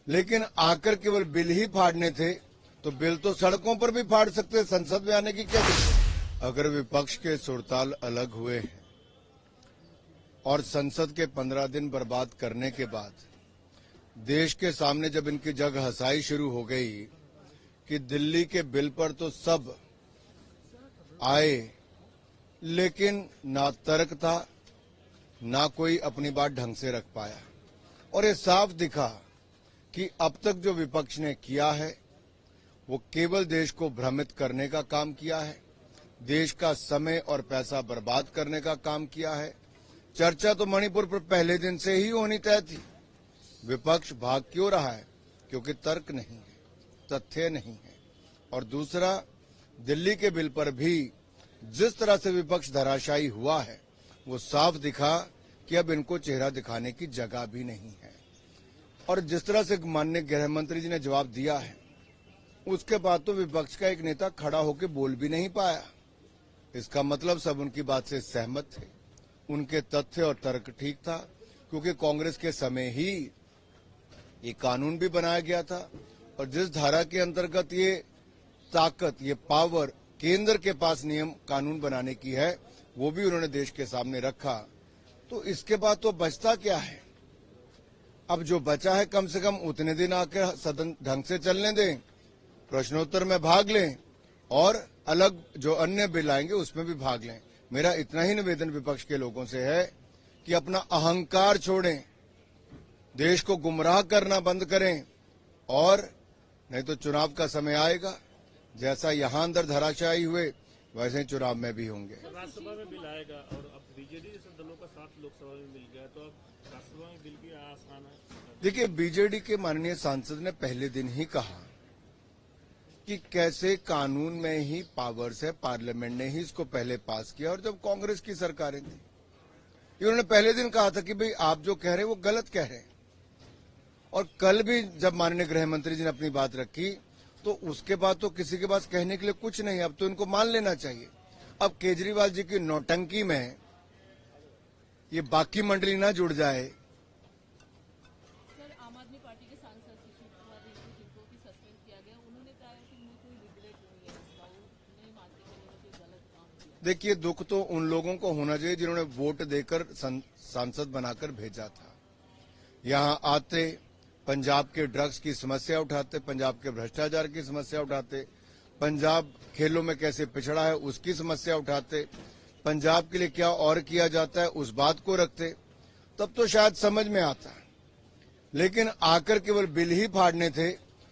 लेकिन आकर केवल बिल ही फाड़ने थे तो बिल तो सड़कों पर भी फाड़ सकते, संसद में आने की क्या जरूरत। अगर विपक्ष के सुरताल अलग हुए हैं और संसद के 15 दिन बर्बाद करने के बाद देश के सामने जब इनकी जग हंसाई शुरू हो गई कि दिल्ली के बिल पर तो सब आए, लेकिन ना तर्क था, ना कोई अपनी बात ढंग से रख पाया। और ये साफ दिखा कि अब तक जो विपक्ष ने किया है वो केवल देश को भ्रमित करने का काम किया है, देश का समय और पैसा बर्बाद करने का काम किया है। चर्चा तो मणिपुर पर पहले दिन से ही होनी तय थी। विपक्ष भाग क्यों रहा है? क्योंकि तर्क नहीं है, तथ्य नहीं है। और दूसरा, दिल्ली के बिल पर भी जिस तरह से विपक्ष धराशायी हुआ है वो साफ दिखा कि अब इनको चेहरा दिखाने की जगह भी नहीं है। और जिस तरह से माननीय गृह मंत्री जी ने जवाब दिया है उसके बाद तो विपक्ष का एक नेता खड़ा होकर बोल भी नहीं पाया। इसका मतलब सब उनकी बात से सहमत थे, उनके तथ्य और तर्क ठीक था, क्योंकि कांग्रेस के समय ही ये कानून भी बनाया गया था और जिस धारा के अंतर्गत ये ताकत, ये पावर केंद्र के पास नियम कानून बनाने की है वो भी उन्होंने देश के सामने रखा। तो इसके बाद तो बचता क्या है? अब जो बचा है कम से कम उतने दिन आकर सदन ढंग से चलने दें, प्रश्नोत्तर में भाग लें और अलग जो अन्य बिल आएंगे उसमें भी भाग लें। मेरा इतना ही निवेदन विपक्ष के लोगों से है कि अपना अहंकार छोड़ें, देश को गुमराह करना बंद करें, और नहीं तो चुनाव का समय आएगा, जैसा यहां अंदर धराशायी हुए वैसे ही चुनाव में भी होंगे। राज्यसभा में बिल आएगा और अब बीजेडी जैसे दलों का साथ लोकसभा में मिल गया, तो अब राज्यसभा में बिल की आसान है। देखिए, बीजेडी के माननीय सांसद ने पहले दिन ही कहा कि कैसे कानून में ही पावर्स है, पार्लियामेंट ने ही इसको पहले पास किया और जब कांग्रेस की सरकारें थी। उन्होंने पहले दिन कहा था कि भाई आप जो कह रहे हैं वो गलत कह रहे हैं। और कल भी जब माननीय गृह मंत्री जी ने अपनी बात रखी तो उसके बाद तो किसी के पास कहने के लिए कुछ नहीं, अब तो इनको मान लेना चाहिए। अब केजरीवाल जी की नौटंकी में ये बाकी मंडली ना जुड़ जाए। सर, आम आदमी पार्टी के सांसद जिनको भी सस्पेंड किया गया, उन्होंने कहा कि उन्हें कोई रिग्रेट नहीं है इसका, वो नहीं मानते कि उन्होंने कोई गलत काम किया। देखिए, दुख तो उन लोगों को होना चाहिए जिन्होंने वोट देकर सांसद बनाकर भेजा था। यहां आते, पंजाब के ड्रग्स की समस्या उठाते, पंजाब के भ्रष्टाचार की समस्या उठाते, पंजाब खेलों में कैसे पिछड़ा है उसकी समस्या उठाते, पंजाब के लिए क्या और किया जाता है उस बात को रखते, तब तो शायद समझ में आता। लेकिन आकर केवल बिल ही फाड़ने थे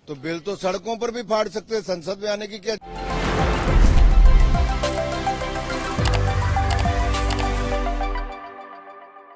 तो बिल तो सड़कों पर भी फाड़ सकते, संसद में आने की क्या